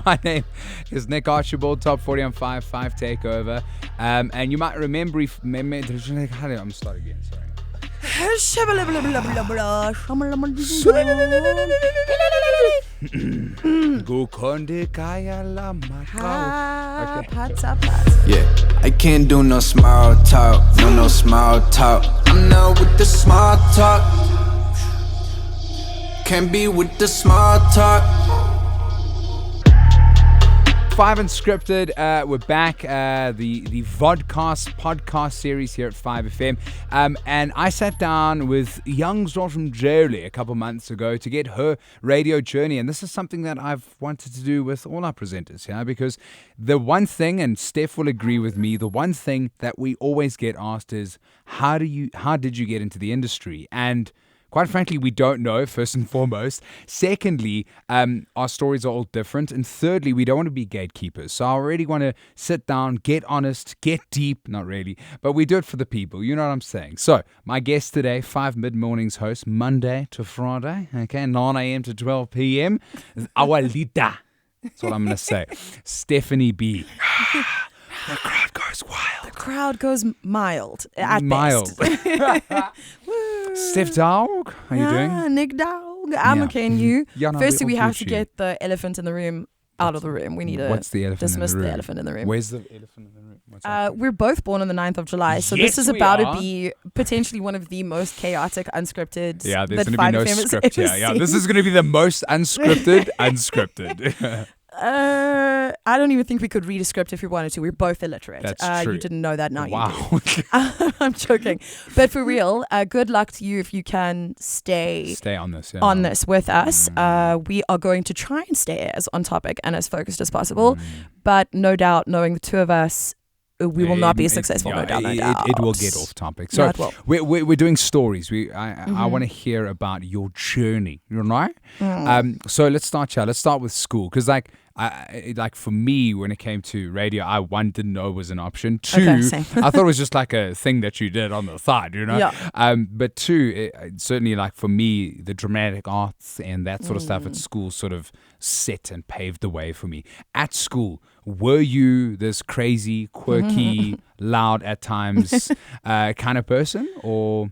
My name is Nick Archibald, Top 40 on 5 Takeover. And you might remember... I'm starting again, sorry. Yeah, I can't do no small talk, no small talk. I'm not with the small talk. Can't be with the small talk. 5 Unscripted, we're back, the vodcast podcast series here at 5FM, and I sat down with young Zor from Jolie a couple months ago to get her radio journey, and this is something that I've wanted to do with all our presenters, because the one thing, and Steph will agree with me, the one thing that we always get asked is, how did you get into the industry? And quite frankly, we don't know, first and foremost. Secondly, our stories are all different. And thirdly, we don't want to be gatekeepers. So I already want to sit down, get honest, get deep. Not really, but we do it for the people. You know what I'm saying? So my guest today, 5 mid-mornings host, Monday to Friday, 9 a.m. to 12 p.m. is our leader. That's what I'm going to say. Stephanie B. The crowd goes wild. The crowd goes mild at best. Steph Dog, how you doing? Nick Dog. I'm okay, and you? Yeah, no, Firstly, we have to get the elephant in the room out of the room. We need to dismiss the elephant in the room. Where's the elephant in the room? We're both born on the 9th of July, so yes, this is about to be potentially one of the most chaotic unscripted. Yeah, there's going to be no script here. Yeah, this is going to be the most unscripted. I don't even think we could read a script if we wanted to. We're both illiterate. That's true. You didn't know that, now wow. you do. I'm joking. But for real, good luck to you if you can stay on this with us. We are going to try and stay as on topic and as focused as possible. But no doubt, knowing the two of us, we will not be as successful, no doubt. It will get off topic. So we're doing stories. I want to hear about your journey, you know? So let's start here. Let's start with school, because like for me, when it came to radio, I didn't know it was an option. Two, I thought it was just like a thing that you did on the side, you know. Yeah. But two, certainly like for me, the dramatic arts and that sort of stuff at school sort of set and paved the way for me. At school, were you this crazy, quirky, loud at times kind of person, or?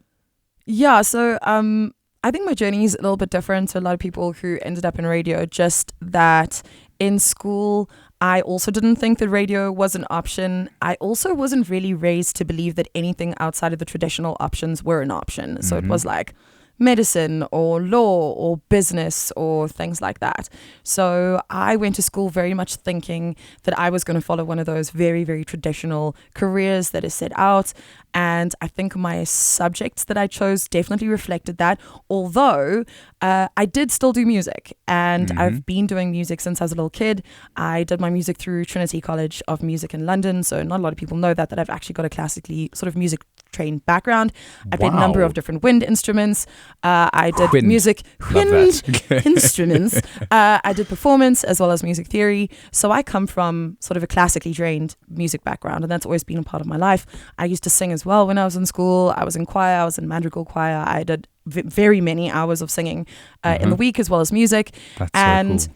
Yeah. So I think my journey is a little bit different to a lot of people who ended up in radio. Just that in school, I also didn't think that radio was an option. I also wasn't really raised to believe that anything outside of the traditional options were an option. So it was like medicine or law or business or things like that. So I went to school very much thinking that I was going to follow one of those very, very traditional careers that is set out. And I think my subjects that I chose definitely reflected that, although I did still do music, and I've been doing music since I was a little kid. I did my music through Trinity College of Music in London, so not a lot of people know that I've actually got a classically sort of music trained background. I played a number of different wind instruments. I did wind instruments. I did performance as well as music theory. So I come from sort of a classically trained music background, and that's always been a part of my life. I used to sing as well when I was in school. I was in choir. I was in madrigal choir. I did very many hours of singing in the week as well as music. That's so cool.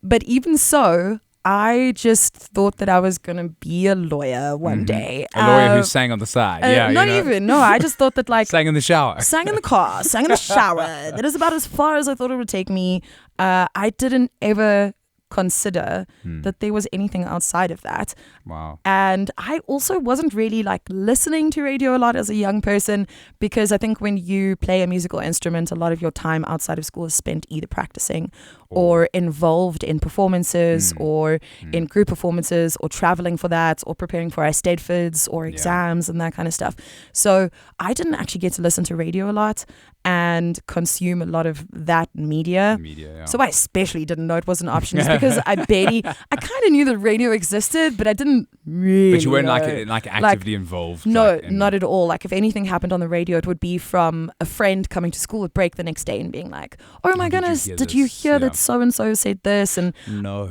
But even so, I just thought that I was going to be a lawyer one day. A lawyer who sang on the side. No, I just thought that sang in the shower. Sang in the car, sang in the shower. That is about as far as I thought it would take me. I didn't ever consider that there was anything outside of that. Wow. And I also wasn't really listening to radio a lot as a young person, because I think when you play a musical instrument, a lot of your time outside of school is spent either practicing or involved in performances or in group performances or traveling for that or preparing for our Stedfords or exams and that kind of stuff. So I didn't actually get to listen to radio a lot and consume a lot of that media. So I especially didn't know it was an option, just because I kind of knew that radio existed, but I didn't really. But you weren't actively involved. No, not at all. Like if anything happened on the radio, it would be from a friend coming to school at break the next day and being like, "Oh my goodness, did you hear that so and so said this?" And no,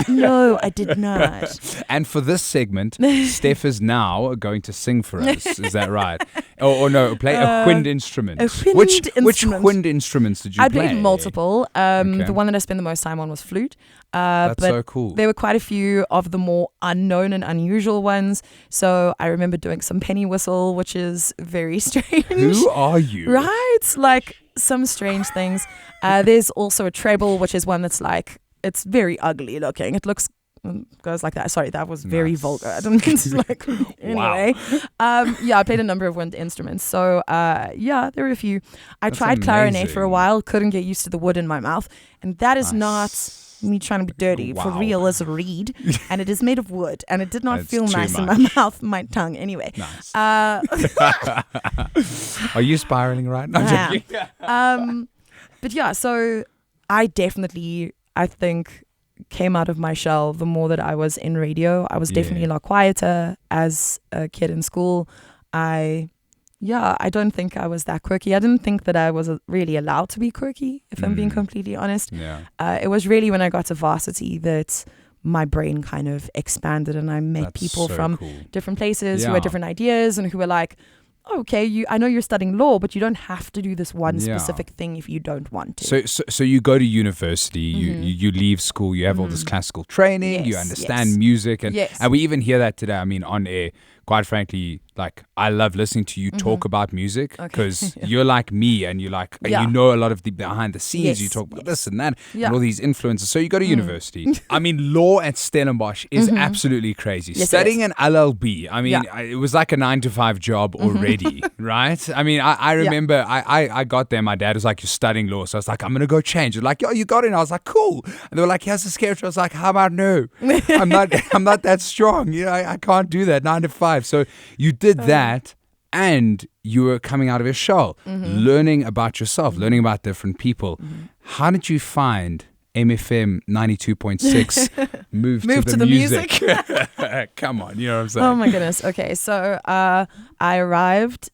no, I did not. And for this segment, Steph is now going to sing for us. Is that right? Or no, play a wind instrument. Which wind instruments did you I play? played multiple. The one that I spent the most time on was flute. That's but so cool. There were quite a few of the more unknown and unusual ones. So I remember doing some penny whistle, which is very strange. Who are you? Right? Like some strange things. There's also a treble, which is one that's like, it's very ugly looking. It goes like that. Sorry, that was very vulgar. I don't mean to like anyway. I played a number of wind instruments. So there were a few. I tried clarinet for a while, couldn't get used to the wood in my mouth. And that is not me trying to be dirty. For real as a reed. And it is made of wood. And it did not feel nice in my mouth, my tongue. Anyway. Nice. Are you spiraling right now? But yeah, so I think came out of my shell the more that I was in radio. I was definitely a lot quieter as a kid in school. I don't think I was that quirky. I didn't think that I was really allowed to be quirky, if I'm being completely honest. It was really when I got to varsity that my brain kind of expanded and I met people from different places who had different ideas and who were like, okay, I know you're studying law, but you don't have to do this one specific thing if you don't want to. So you go to university, you leave school, you have all this classical training, you understand music, and we even hear that today. I mean, on air, quite frankly, like I love listening to you talk about music because you're like me and you're like, you know a lot of the behind the scenes, you talk about this and that and all these influences. So you go to university. I mean, law at Stellenbosch is absolutely crazy. Studying an LLB, I mean, it was like a 9-to-5 job already, right? I mean, I remember I got there, my dad was like, you're studying law. So I was like, I'm going to go change. They're like, yo, you got it. And I was like, cool. And they were like, here's the schedule. I was like, how about no? I'm not that strong. You know, I can't do that 9 to 5. So you did that and you were coming out of your shell, learning about yourself, learning about different people. How did you find MFM 92.6 move to the music? Come on, you know what I'm saying? Oh my goodness. Okay, so I arrived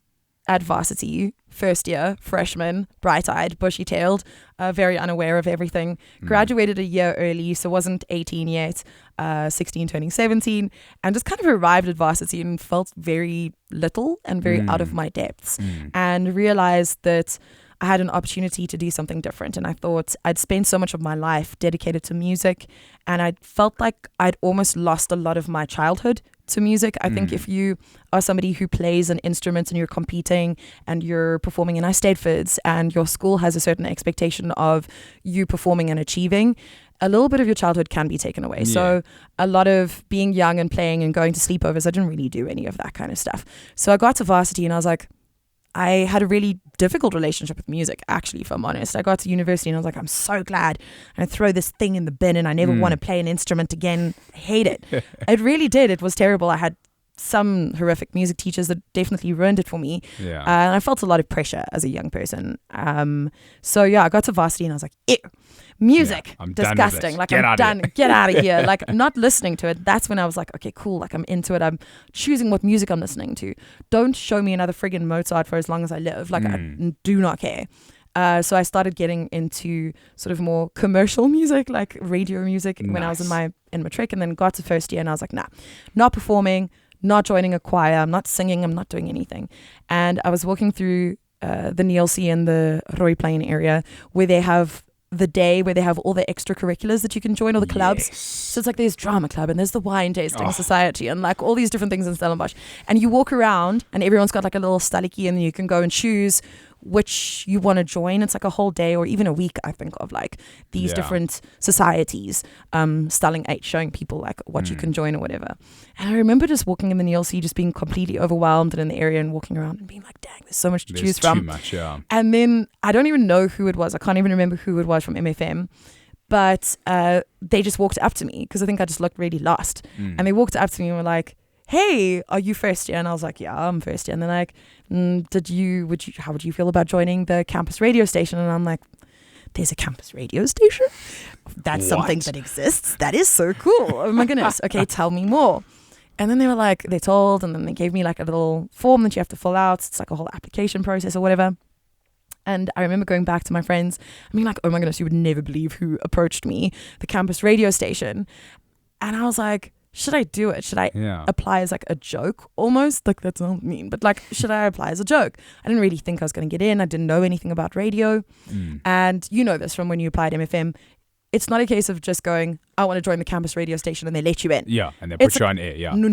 at varsity, first year, freshman, bright-eyed, bushy-tailed, very unaware of everything. Graduated a year early, so wasn't 18 yet, 16 turning 17, and just kind of arrived at varsity and felt very little and very out of my depths, and realized that I had an opportunity to do something different. And I thought I'd spent so much of my life dedicated to music, and I felt like I'd almost lost a lot of my childhood to music. I think if you are somebody who plays an instrument and you're competing and you're performing in Eisteddfods and your school has a certain expectation of you performing and achieving, a little bit of your childhood can be taken away. So a lot of being young and playing and going to sleepovers, I didn't really do any of that kind of stuff. So I got to varsity and I was like, I had a really difficult relationship with music, actually, if I'm honest. I got to university and I was like, I'm so glad. And I throw this thing in the bin and I never want to play an instrument again. I hate it. It really did. It was terrible. I had some horrific music teachers that definitely ruined it for me. And I felt a lot of pressure as a young person. So I got to varsity and I was like, ew. Music, disgusting. Like, I'm done. Get out of here. Like, not listening to it. That's when I was like, okay, cool. Like, I'm into it. I'm choosing what music I'm listening to. Don't show me another friggin' Mozart for as long as I live. Like, I do not care. So I started getting into sort of more commercial music, like radio music, when I was in matric, and then got to first year and I was like, nah, not performing, not joining a choir, I'm not singing, I'm not doing anything. And I was walking through the NLC in the Roy Plain area where they have the day where they have all the extracurriculars that you can join, all the clubs. So it's like there's drama club and there's the wine tasting society and like all these different things in Stellenbosch. And you walk around and everyone's got like a little stallikie and then you can go and choose which you want to join. It's like a whole day or even a week, I think, of like these different societies, Stelling 8, showing people like what you can join or whatever. And I remember just walking in the NLC, just being completely overwhelmed and in the area and walking around and being like, dang, there's so much to choose from. Too much, And then I don't even know who it was. I can't even remember who it was from MFM. But they just walked up to me because I think I just looked really lost. And they walked up to me and were like, hey, are you first year? And I was like, yeah, I'm first year. And they're like, how would you feel about joining the campus radio station? And I'm like, there's a campus radio station? That's something that exists? That is so cool. Oh my goodness. Okay, tell me more. And then they were like, they told, and then they gave me like a little form that you have to fill out. It's like a whole application process or whatever. And I remember going back to my friends and being like, oh my goodness, you would never believe who approached me, the campus radio station. And I was like, should I do it? Should I Yeah. apply as like a joke almost? Like that sounds mean, but like, should I apply as a joke? I didn't really think I was going to get in. I didn't know anything about radio. And you know this from when you applied MFM. It's not a case of just going, I want to join the campus radio station and they let you in. Yeah, and they It's put you on air. Yeah. No.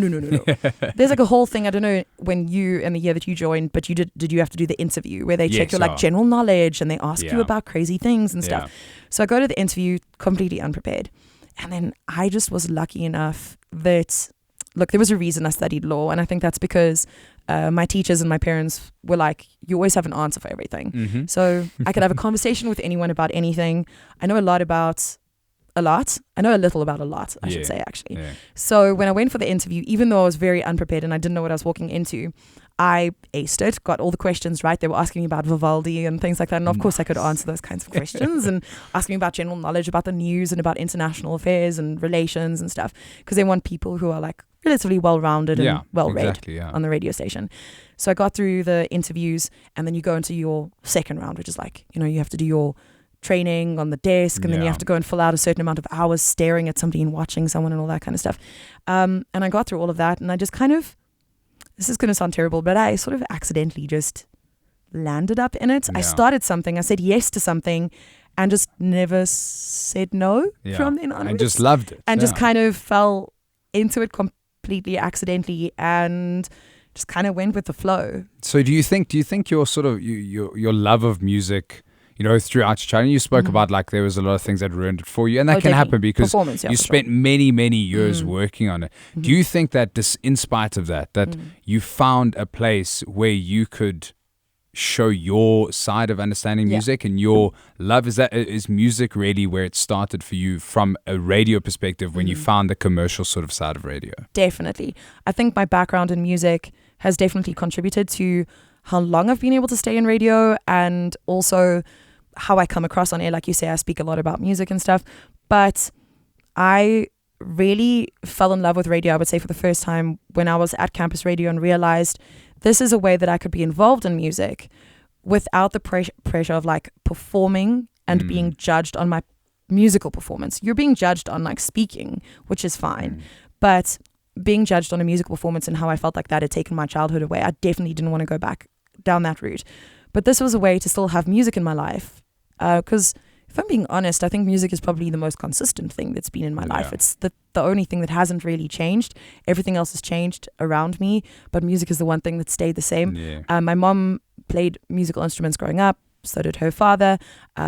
There's like a whole thing. I don't know when you, in the year that you joined, but you did you have to do the interview where they check Yes, your like general knowledge and they ask you Yeah. about crazy things and stuff. Yeah. So I go to the interview completely unprepared. And then I just was lucky enough that, look, there was a reason I studied law. And I think that's because my teachers and my parents were like, you always have an answer for everything. Mm-hmm. So I could have a conversation with anyone about anything. I know a lot about a lot. I know a little about a lot, I should say, actually. Yeah. So when I went for the interview, even though I was very unprepared and I didn't know what I was walking into, I aced it, got all the questions right. They were asking me about Vivaldi and things like that. And of course I could answer those kinds of questions and asking me about general knowledge about the news and about international affairs and relations and stuff. Because they want people who are like relatively well-rounded and well-read on the radio station. So I got through the interviews and then you go into your second round, which is like, you know, you have to do your training on the desk and then you have to go and fill out a certain amount of hours staring at somebody and watching someone and all that kind of stuff. And I got through all of that and I just kind of, this is going to sound terrible, but I sort of accidentally just landed up in it. I started something, I said yes to something and just never said no from then on. And just loved it. And just kind of fell into it completely accidentally and just kind of went with the flow. So do you think your sort of your love of music, you know, throughout your childhood, you spoke about like there was a lot of things that ruined it for you, and that can happen because you spent many years working on it. Do you think that in spite of that you found a place where you could show your side of understanding music and your love? Is music really where it started for you from a radio perspective when you found the commercial sort of side of radio? Definitely. I think my background in music has definitely contributed to how long I've been able to stay in radio and also how I come across on air. Like you say, I speak a lot about music and stuff, but I really fell in love with radio, I would say, for the first time when I was at campus radio and realized this is a way that I could be involved in music without the pressure of like performing and being judged on my musical performance. You're being judged on like speaking, which is fine, but being judged on a musical performance and how I felt like that had taken my childhood away, I definitely didn't want to go back down that route. But this was a way to still have music in my life. Because if I'm being honest, I think music is probably the most consistent thing that's been in my life. It's the only thing that hasn't really changed. Everything else has changed around me, but music is the one thing that stayed the same. My mom played musical instruments growing up. So did her father.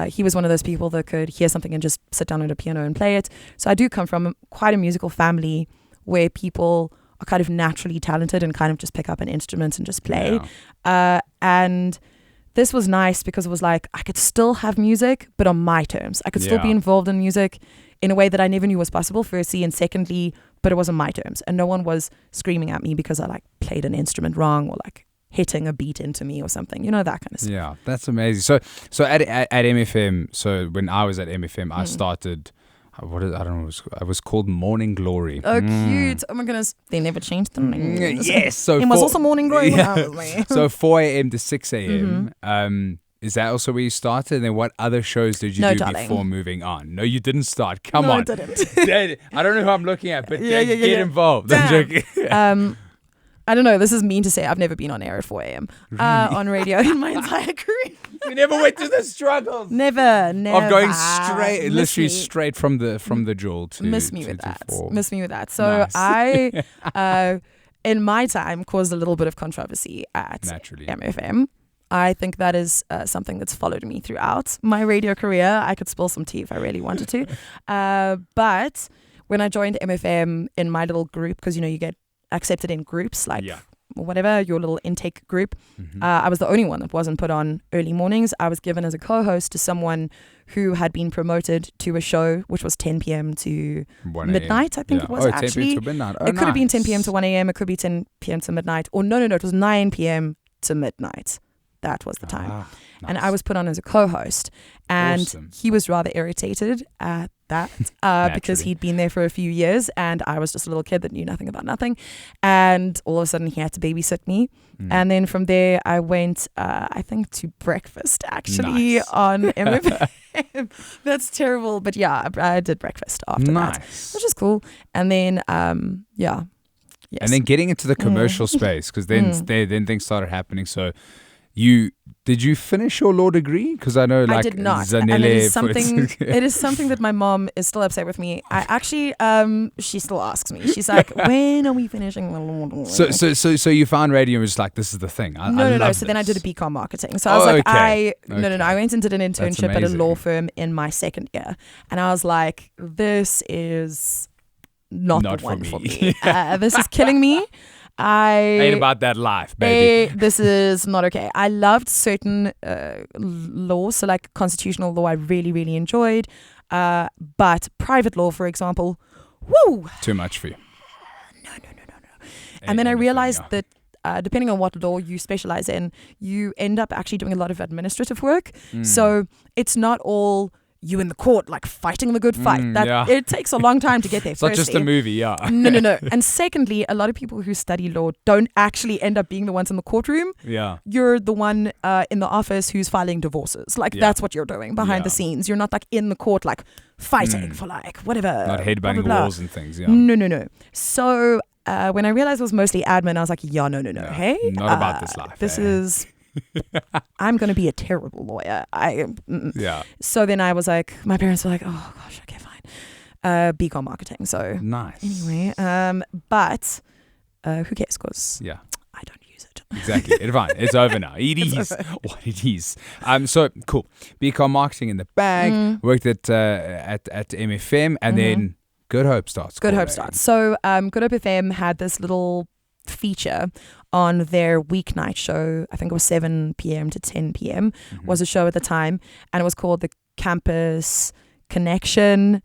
He was one of those people that could hear something and just sit down at a piano and play it. So I do come from quite a musical family where people are kind of naturally talented and kind of just pick up an instrument and just play. And this was nice because it was like I could still have music, but on my terms. I could still be involved in music in a way that I never knew was possible, firstly, and secondly, but it was on my terms. And no one was screaming at me because I like played an instrument wrong or like hitting a beat into me or something, you know, that kind of stuff. Yeah, that's amazing. So at MFM, so when I was at MFM, I started, I don't know, it was called Morning Glory. Oh, cute. Oh my goodness. They never changed the name. Yes. So it was also Morning Glory when I was there. So 4 a.m. to 6 a.m. Is that also where you started? And then what other shows did you do before moving on? No, you didn't start. Come on. No, I didn't. I don't know who I'm looking at, but get involved. I'm joking. I don't know. This is mean to say. I've never been on air at 4 a.m. On radio in my entire career. You never went through the struggles. Never. Of going straight from the jewel to Miss me with that. 4. Miss me with that. So nice. I, in my time, caused a little bit of controversy at MFM. I think that is something that's followed me throughout my radio career. I could spill some tea if I really wanted to. But when I joined MFM in my little group, because, you know, you get accepted in groups, like whatever, your little intake group. I was the only one that wasn't put on early mornings. I was given as a co-host to someone who had been promoted to a show which was 10 p.m. to midnight, I think it was actually. 10 p.m. to midnight. It could have been 10 p.m. to 1 a.m. It could be 10 p.m. to midnight. Or no, it was 9 p.m. to midnight. That was the time. Nice. And I was put on as a co-host. And he was rather irritated at that because he'd been there for a few years and I was just a little kid that knew nothing about nothing. And all of a sudden he had to babysit me. And then from there I went, I think, to breakfast actually on MFM. That's terrible. But yeah, I did breakfast after that, which is cool. And then, yeah. Yes. And then getting into the commercial space, because then things started happening. So did you finish your law degree? Because I know, like, I did not. Zanele, and it is something that my mom is still upset with me. I actually, she still asks me. She's like, when are we finishing? So you found radio and was just like, this is the thing. No. So then I did a BCom marketing. So I was like, I went and did an internship at a law firm in my second year, and I was like, this is not the one for me. This is killing me. I ain't about that life, baby. This is not okay. I loved certain laws, so like constitutional law I really, really enjoyed. But private law, for example, woo! Too much for you. No. And then I realized that depending on what law you specialize in, you end up actually doing a lot of administrative work. So it's not all you in the court, like fighting the good fight. It takes a long time to get there. It's not just a movie, yeah. No. And secondly, a lot of people who study law don't actually end up being the ones in the courtroom. Yeah. You're the one in the office who's filing divorces. Like, that's what you're doing behind the scenes. You're not like in the court, like fighting for like whatever. Not headbanging walls and things, yeah. No. So when I realized it was mostly admin, I was like, no. Hey, not about this life. This is... I'm going to be a terrible lawyer. Yeah. So then I was like, my parents were like, oh gosh, okay, fine. BCom marketing. So nice. Anyway, but who cares? Because I don't use it. Exactly. It's fine. It's over now. It is what it is. So cool. BCom marketing in the bag. Worked at MFM, and then Good Hope starts. Good Hope starts. So Good Hope FM had this little feature on their weeknight show. I think it was 7 p.m. to 10 p.m. was a show at the time, and it was called the Campus Connection.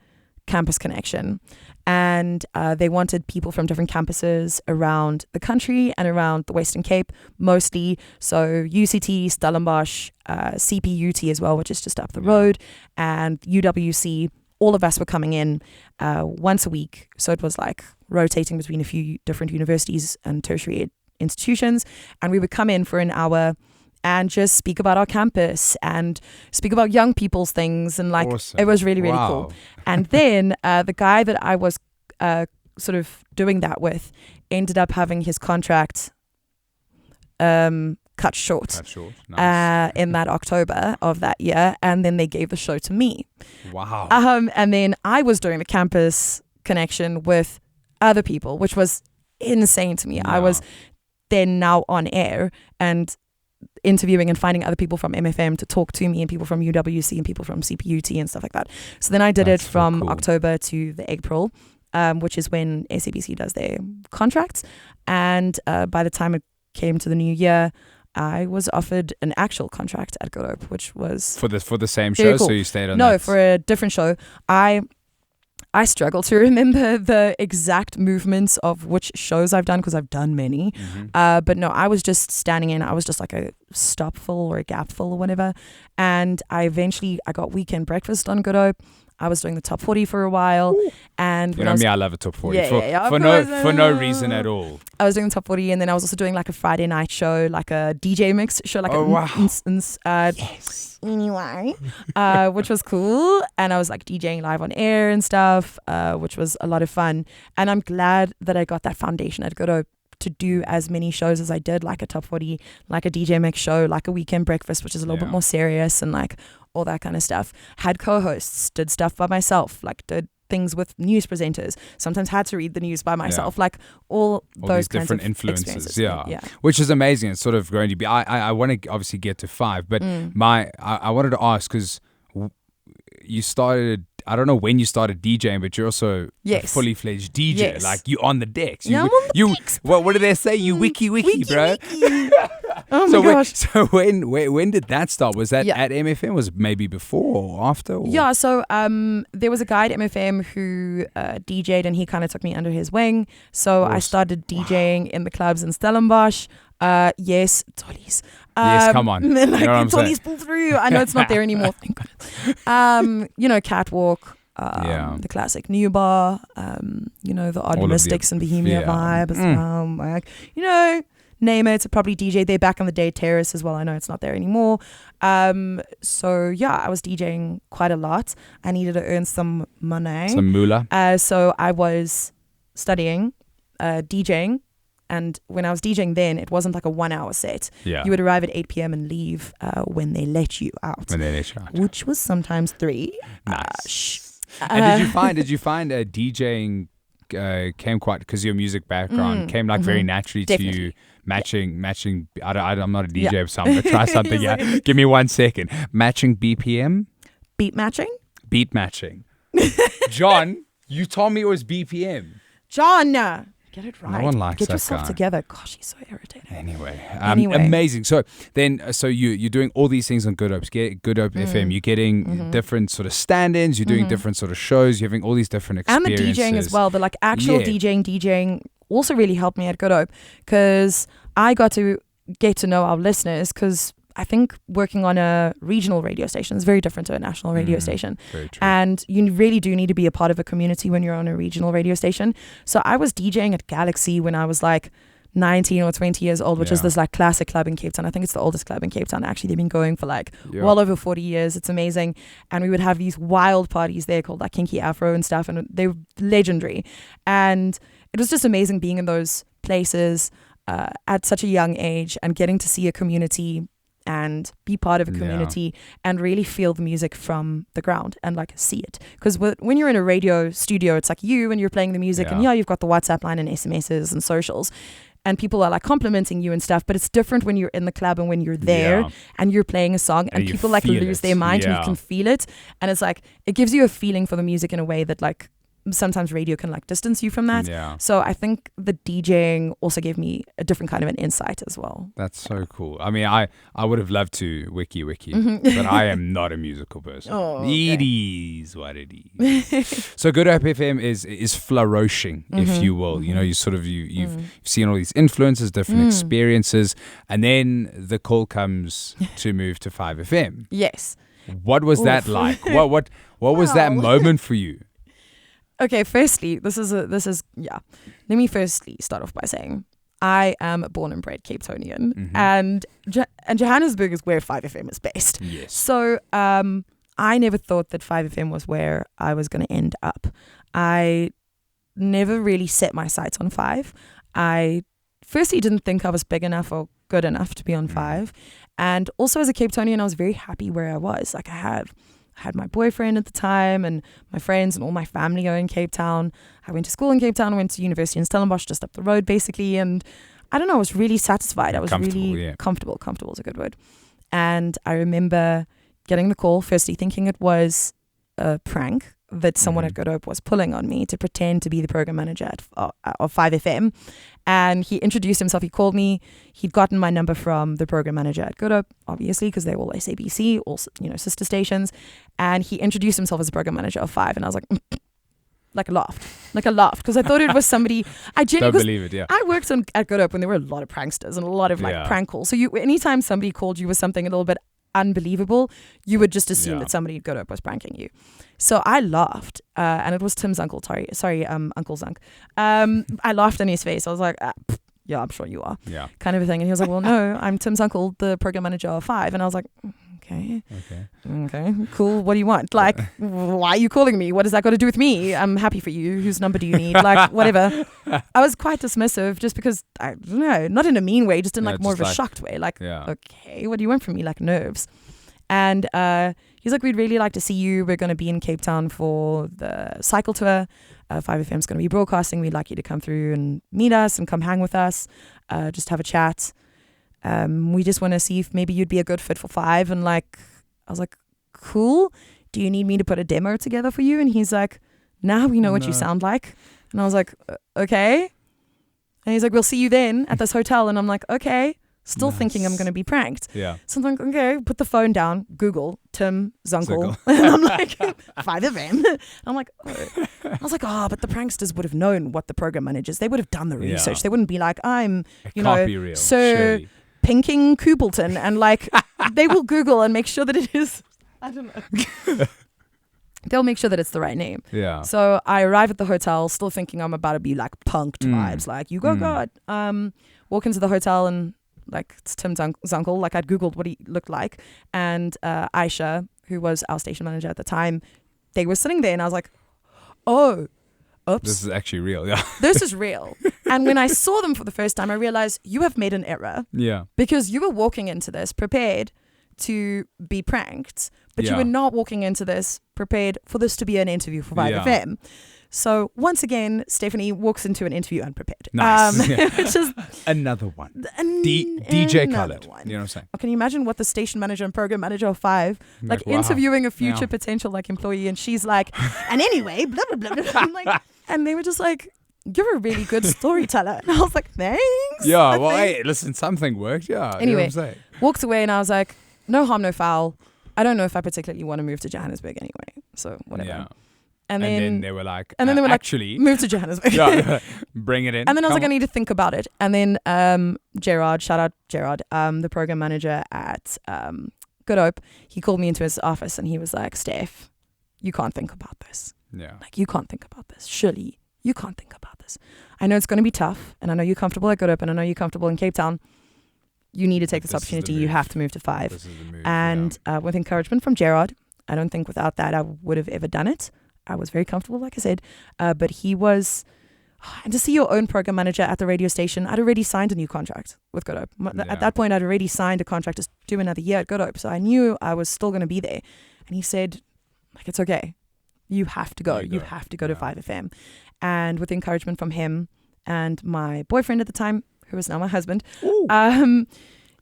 And they wanted people from different campuses around the country and around the Western Cape mostly. So UCT, Stellenbosch, CPUT as well, which is just up the road, and UWC. All of us were coming in once a week. So it was like rotating between a few different universities and tertiary institutions. And we would come in for an hour and just speak about our campus and speak about young people's things. And like, It was really, really cool. And then the guy that I was sort of doing that with ended up having his contract cut short nice. In that October of that year, and then they gave the show to me. Wow. And then I was doing the Campus Connection with other people, which was insane to me. I was then now on air and interviewing and finding other people from MFM to talk to me, and people from UWC and people from CPUT and stuff like that. So then I did it from October to the April, which is when SABC does their contracts. And by the time it came to the new year, I was offered an actual contract at Good Hope, which was for the same show. Cool. So you stayed on. No, for a different show. I struggle to remember the exact movements of which shows I've done, because I've done many. But no, I was just standing in. I was just like a stopful or a gapful or whatever. And I got weekend breakfast on Good Hope. I was doing the top 40 for a while. Ooh. And I love a top 40 for no reason at all. I was doing the top 40, and then I was also doing like a Friday night show, like a DJ mix show, like anyway, which was cool. And I was like DJing live on air and stuff, which was a lot of fun. And I'm glad that I got that foundation at Good Hope to do as many shows as I did, like a top 40, like a DJ mix show, like a weekend breakfast, which is a little bit more serious, and like all that kind of stuff. Had co-hosts, did stuff by myself, like did things with news presenters, sometimes had to read the news by myself, like all those kinds different of influences, which is amazing. It's sort of going to be, I want to obviously get to 5, but I wanted to ask, because you started, I don't know when you started DJing, but you're also a fully fledged DJ. Like, you on the decks. I'm on the decks. What do they say? You wiki, bro. Oh my gosh. So when did that start? Was that at MFM? Was it maybe before or after? Or? Yeah, so there was a guy at MFM who DJ'd, and he kind of took me under his wing. So I started DJing in the clubs in Stellenbosch. Yes, Tollies. Yes, come on. And then like Tollies pull through. I know it's not there anymore. Thank goodness. Catwalk, the classic New Bar, the Odd All of Mystics the- and Bohemia yeah. vibe as well. Like, name it. Probably DJ there back on the day Terrace as well. I know it's not there anymore. So yeah, I was DJing quite a lot. I needed to earn some money. Some moolah. So I was studying, DJing. And when I was DJing then, it wasn't like a 1 hour set. Yeah. You would arrive at 8 p.m. and leave when they let you out. When they let you out. Which was sometimes 3. Nice. And did you find DJing came quite, because your music background came like very naturally to you, matching I'm not a DJ, so I'm going to try something. Yeah. Give me 1 second. Matching BPM? Beat matching? Beat matching. John, you told me it was BPM. John, get it right. No one likes Get that yourself guy. together. Gosh, he's so irritating. Anyway, Anyway. amazing. So you're doing all these things on Good Hope FM. You're getting different sort of stand-ins. You're doing different sort of shows. You're having all these different And experiences. the DJing as well. The like actual Yeah. DJing also really helped me at Good Hope, because I got to get to know our listeners, because I think working on a regional radio station is very different to a national radio station. Very true. And you really do need to be a part of a community when you're on a regional radio station. So I was DJing at Galaxy when I was like 19 or 20 years old, which is Yeah. this like classic club in Cape Town. I think it's the oldest club in Cape Town. Actually, they've been going for like Yeah. well over 40 years. It's amazing. And we would have these wild parties there called like Kinky Afro and stuff. And they were legendary. And it was just amazing being in those places at such a young age and getting to see a community and be part of a community and really feel the music from the ground and like see it. Because when you're in a radio studio, it's like you and you're playing the music and you've got the WhatsApp line and SMSs and socials and people are like complimenting you and stuff, but it's different when you're in the club and when you're there and you're playing a song and you people like feel lose it. their mind and Yeah. you can feel it. And it's like, it gives you a feeling for the music in a way that like sometimes radio can like distance you from that. Yeah. So I think the DJing also gave me a different kind of an insight as well. That's so cool. I mean, I would have loved to wiki, Mm-hmm. but I am not a musical person. Oh, It is what it is. So Good Hope FM is flourishing, if you will. You know, you sort of you've seen all these influences, different experiences, and then the call comes to move to 5FM. Yes. What was that Oof. like? What was that Wow. moment for you? Okay, firstly, this is Let me firstly start off by saying I am a born and bred Cape Townian, and Johannesburg is where 5FM is based. Yes. So I never thought that 5FM was where I was going to end up. I never really set my sights on 5. I firstly didn't think I was big enough or good enough to be on 5, and also as a Cape Townian, I was very happy where I was. Like I had my boyfriend at the time and my friends and all my family are in Cape Town. I went to school in Cape Town. I went to university in Stellenbosch, just up the road basically. And I don't know, I was really satisfied. I was really comfortable. Comfortable is a good word. And I remember getting the call, firstly thinking it was a prank that someone at Good Hope was pulling on me to pretend to be the program manager of 5FM. And he introduced himself. He called me. He'd gotten my number from the program manager at Good Hope, obviously, because they're all SABC, all sister stations. And he introduced himself as the program manager of 5. And I was like, I laughed because I thought it was somebody. I Don't believe it, yeah. I worked at Good Hope when there were a lot of pranksters and a lot of prank calls. So anytime somebody called you with something a little bit unbelievable, you would just assume that somebody at Good Hope was pranking you. So I laughed, and it was Tim's uncle. Sorry, Uncle Zunk. I laughed in his face. I was like, yeah, I'm sure you are. Yeah. Kind of a thing. And he was like, well, no, I'm Tim's uncle, the program manager of 5. And I was like, okay, cool. What do you want? Like, why are you calling me? What has that got to do with me? I'm happy for you. Whose number do you need? Like, whatever. I was quite dismissive just because, I don't know, not in a mean way, just in like more of a shocked way. Like, okay, what do you want from me? Like nerves. And he's like, we'd really like to see you. We're going to be in Cape Town for the cycle tour. 5FM's going to be broadcasting. We'd like you to come through and meet us and come hang with us. Just have a chat. We just want to see if maybe you'd be a good fit for 5. And like, I was like, cool. Do you need me to put a demo together for you? And he's like, now we know what you sound like. And I was like, okay. And he's like, we'll see you then at this hotel. And I'm like, okay. Still thinking I'm going to be pranked. Yeah. So I'm like, okay, put the phone down, Google Tim Zunkel. And I'm like, 5FM. I'm like, oh. I was like, but the pranksters would have known what the program managers, they would have done the research. They wouldn't be like, I'm, Sir Pinking Kubelton. And like, they will Google and make sure that it is, I don't know. they'll make sure that it's the right name. Yeah. So I arrive at the hotel still thinking I'm about to be like punked vibes, like you go God. Walk into the hotel and like it's Tim's uncle. Like I'd Googled what he looked like, and Aisha, who was our station manager at the time, they were sitting there, and I was like, oh, oops. This is actually real, yeah. This is real. And when I saw them for the first time, I realized you have made an error. Yeah. Because you were walking into this prepared to be pranked, but you were not walking into this prepared for this to be an interview for 5FM. So once again, Stephanie walks into an interview unprepared. Nice. Which is another one. DJ Khaled. One. You know what I'm saying? Can you imagine what the station manager and program manager of 5, like wow. interviewing a future potential like employee, and she's like, and anyway, blah, blah, blah, blah. I'm like, and they were just like, you're a really good storyteller. And I was like, thanks. Yeah, well, hey, listen, something worked. Yeah. Anyway, you know what I'm saying? Walked away and I was like, no harm, no foul. I don't know if I particularly want to move to Johannesburg anyway. So whatever. Yeah. And then they were like, actually, move to Johannesburg. Yeah, bring it in. And then I was like, I need to think about it. And then Gerard, shout out Gerard, the program manager at Good Hope, he called me into his office and he was like, Steph, you can't think about this. Yeah. Like, you can't think about this. Surely you can't think about this. I know it's going to be tough, and I know you're comfortable at Good Hope, and I know you're comfortable in Cape Town. You need to take this opportunity. You have to move to 5. This is the move, and with encouragement from Gerard, I don't think without that I would have ever done it. I was very comfortable, like I said, but he was, and to see your own program manager at the radio station, I'd already signed a new contract with Good Hope. At that point, I'd already signed a contract to do another year at Good Hope, so I knew I was still going to be there. And he said, like, it's okay. You have to go. You have to go to 5FM. And with encouragement from him and my boyfriend at the time, who is now my husband,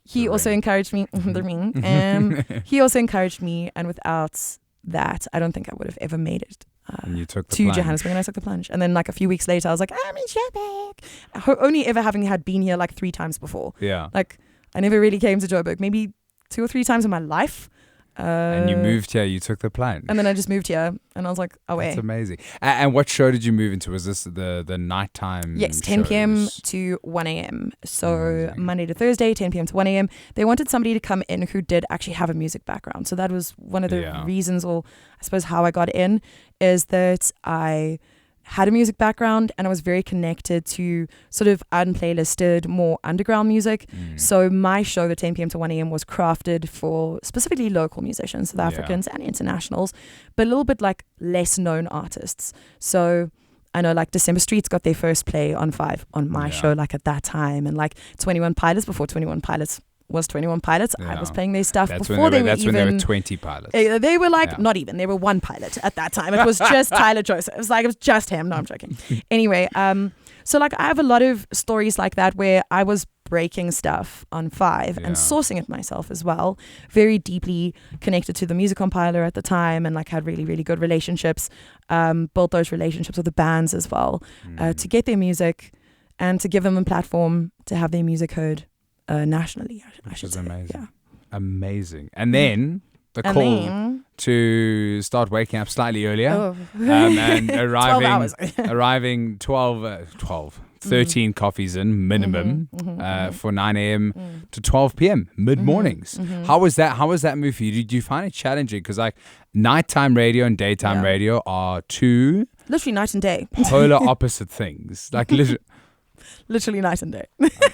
he also encouraged me. The ring. He also encouraged me, and without that, I don't think I would have ever made it. And you took the to plunge. Johannesburg, and I took the plunge. And then like a few weeks later, I was like, I'm in Joburg. Only ever having had been here like 3 times before. Yeah. Like I never really came to Joburg, maybe 2 or 3 times in my life. And you moved here, you took the plunge. And then I just moved here, and I was like, oh, That's amazing. And what show did you move into? Was this the nighttime? Yes, 10 p.m. shows? to 1 a.m. So Amazing. Monday to Thursday, 10 p.m. to 1 a.m. They wanted somebody to come in who did actually have a music background. So that was one of the reasons, or I suppose how I got in, is that I had a music background and I was very connected to sort of unplaylisted, more underground music. So my show, the 10 p.m. to 1 a.m. was crafted for specifically local musicians, South Africans and internationals, but a little bit like less known artists. So I know like December Streets got their first play on 5 on my show, like at that time, and like 21 Pilots, before 21 Pilots was 21 Pilots. I was playing their stuff before they were That's even. when they were 20 pilots. They were like, not even. They were 1 pilot at that time. It was just Tyler Joseph. It was just him. No, I'm joking. Anyway, so like I have a lot of stories like that where I was breaking stuff on 5 and sourcing it myself as well. Very deeply connected to the music compiler at the time, and like had really, really good relationships. Built those relationships with the bands as well, to get their music and to give them a platform to have their music heard nationally, I should say. Amazing. Yeah. Amazing. And then the call to start waking up slightly earlier and arriving 13 coffees in minimum for 9 a.m. to 12 p.m. mid-mornings. How was that move for you? Did you find it challenging? Because like nighttime radio and daytime radio are two literally night and day, polar opposite things. Like literally night and day.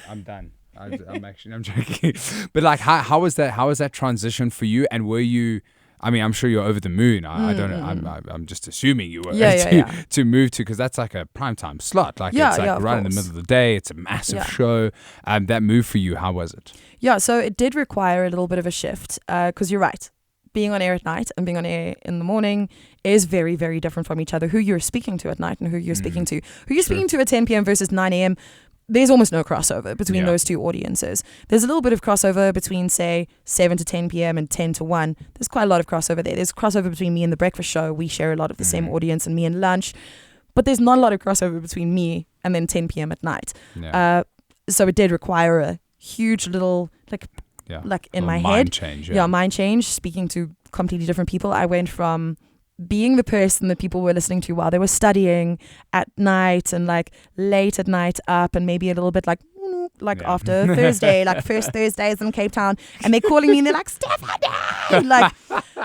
I'm done. I'm joking. But like, how was that transition for you? And were you? I mean, I'm sure you're over the moon. I don't know. I'm just assuming you were to move to, because that's like a primetime slot. Like it's like right in the middle of the day. It's a massive show. That move for you, how was it? Yeah, so it did require a little bit of a shift, because you're right. Being on air at night and being on air in the morning is very, very different from each other. Who you're speaking to at night and who you're speaking to. Who you're speaking to at 10 p.m. versus 9 a.m., there's almost no crossover between those two audiences. There's a little bit of crossover between, say, 7 to 10 p.m. and 10 to 1. There's quite a lot of crossover there. There's crossover between me and The Breakfast Show. We share a lot of the same audience, and me and lunch. But there's not a lot of crossover between me and then 10 p.m. at night. Yeah. So it did require a huge little, like in my head. Mind change, speaking to completely different people. I went from being the person that people were listening to while they were studying at night and like late at night up, and maybe a little bit like like after Thursday, like first Thursdays in Cape Town, and they're calling me and they're like, Stephanie! Like,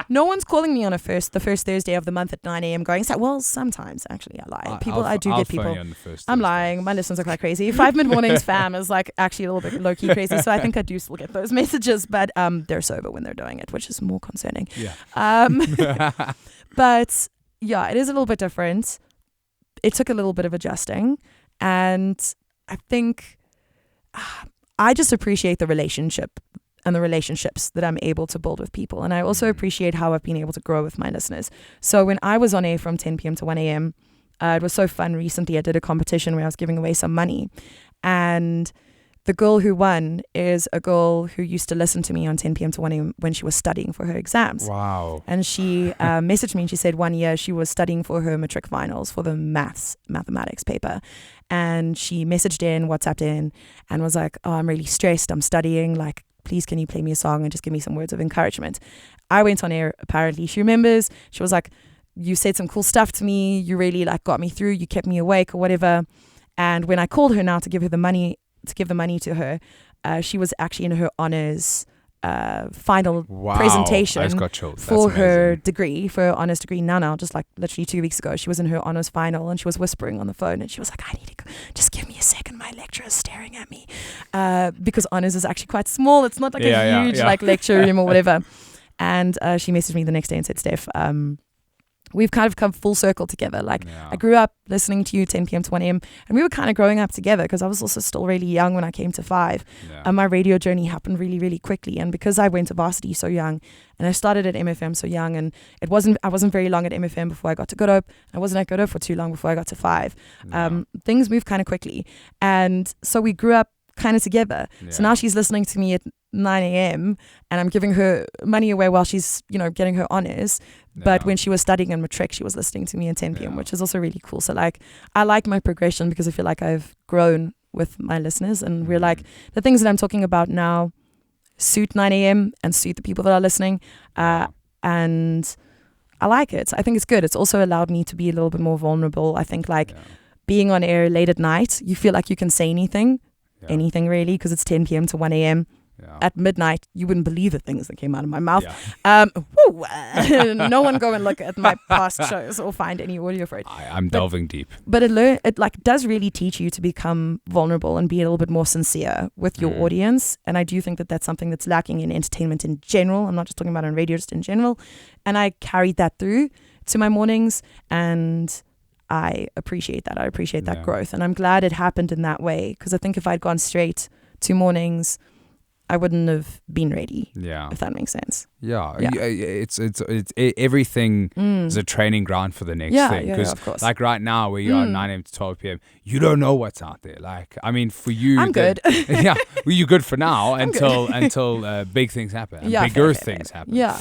no one's calling me on the first Thursday of the month at 9 a.m. going, well, sometimes actually I lie. I'll get phone people. you on the first I'm Thursday. lying. My listeners are quite crazy. 5 mid-mornings fam is like actually a little bit low-key crazy, so I think I do still get those messages, but they're sober when they're doing it, which is more concerning. Yeah. But yeah, it is a little bit different. It took a little bit of adjusting, and I think I just appreciate the relationship and the relationships that I'm able to build with people. And I also appreciate how I've been able to grow with my listeners. So when I was on air from 10 p.m. to 1 a.m., it was so fun. Recently, I did a competition where I was giving away some money. And the girl who won is a girl who used to listen to me on 10 p.m. to 1 a.m. when she was studying for her exams. Wow. And she messaged me and she said 1 year she was studying for her matric finals for the mathematics paper. And she messaged in, WhatsApped in, and was like, oh, I'm really stressed. I'm studying. Like, please, can you play me a song and just give me some words of encouragement? I went on air, apparently. She remembers. She was like, you said some cool stuff to me. You really like got me through. You kept me awake or whatever. And when I called her now to give the money to her, she was actually in her honors final presentation I just got chilled. for That's her amazing. degree, for her honors degree. Now, just like literally 2 weeks ago, she was in her honors final and she was whispering on the phone and she was like, I need to go. Just give me a second. My lecturer is staring at me. Because honors is actually quite small. It's not like a huge like lecture room or whatever. And she messaged me the next day and said, Steph, we've kind of come full circle together. Like, I grew up listening to you 10 p.m. to 1 a.m. and we were kind of growing up together because I was also still really young when I came to 5. And my radio journey happened really, really quickly. And because I went to varsity so young and I started at MFM so young, and I wasn't very long at MFM before I got to Good Hope. I wasn't at Good Hope for too long before I got to 5. Things moved kind of quickly. And so we grew up kind of together. So now she's listening to me at 9 a.m. and I'm giving her money away while she's, getting her honors. But when she was studying in matric, she was listening to me at 10 p.m., which is also really cool. So like, I like my progression because I feel like I've grown with my listeners, and we're like, the things that I'm talking about now suit 9 a.m. and suit the people that are listening. And I like it. I think it's good. It's also allowed me to be a little bit more vulnerable. I think being on air late at night, you feel like you can say anything really, because it's 10 p.m. to 1 a.m. At midnight, you wouldn't believe the things that came out of my mouth. No one go and look at my past shows or find any audio for it. I'm delving deep. But it does really teach you to become vulnerable and be a little bit more sincere with your audience. And I do think that that's something that's lacking in entertainment in general. I'm not just talking about on radio, just in general. And I carried that through to my mornings, and I appreciate that. I appreciate that growth. And I'm glad it happened in that way, because I think if I'd gone straight to mornings, I wouldn't have been ready. Yeah, if that makes sense. Yeah. It's everything is a training ground for the next thing. Because of course. Like right now, where you are 9 a.m. to 12 p.m., you don't know what's out there. Like, I mean, for you, I'm good. Well, you're good for now until big things happen. And bigger things happen. Yeah.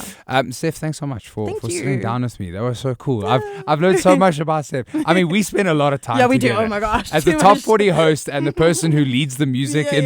Steph, thanks so much for you. sitting down with me. That was so cool. I've learned so much about Steph. I mean, we spend a lot of time. Yeah, we do. together. Oh my gosh. As the top 40 host and the person who leads the music at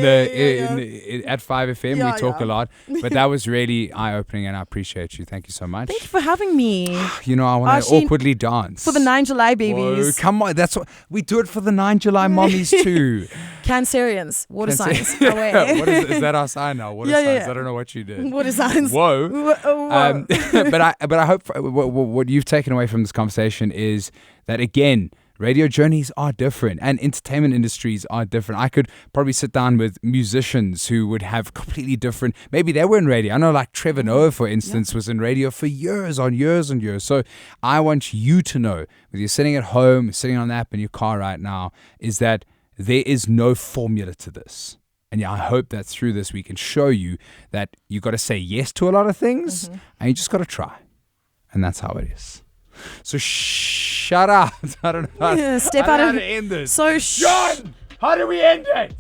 5FM, we talk a lot. But that was really eye-opening, and I appreciate you. Thank you so much. Thank you for having me. I want to awkwardly dance. For the 9 July babies. Whoa, come on. That's what we do it for the 9 July mommies too. Cancerians. Water signs. Away. Is that our sign now? Water signs. I don't know what you did. Water signs. Whoa. But I hope what you've taken away from this conversation is that, again, radio journeys are different and entertainment industries are different. I could probably sit down with musicians who would have completely different, maybe they were in radio. I know like Trevor Noah, for instance, was in radio for years on years and years. So I want you to know, whether you're sitting at home, sitting on the app in your car right now, is that there is no formula to this. And I hope that through this we can show you that you got to say yes to a lot of things and you just got to try. And that's how it is. So shut up. I don't know how to end this. So John, how do we end it?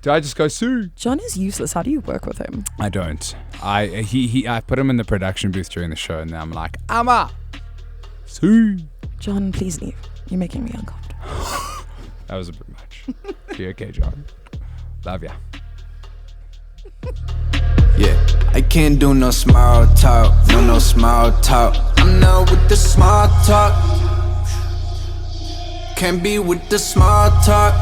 Do I just go Sue? John is useless. How do you work with him? I don't. I put him in the production booth during the show, and then I'm like, Amma, Sue. John, please leave. You're making me uncomfortable. That was a bit much. You okay, John? Love ya. Yeah, I can't do no small talk, no small talk. I'm not with the small talk. Can't be with the small talk.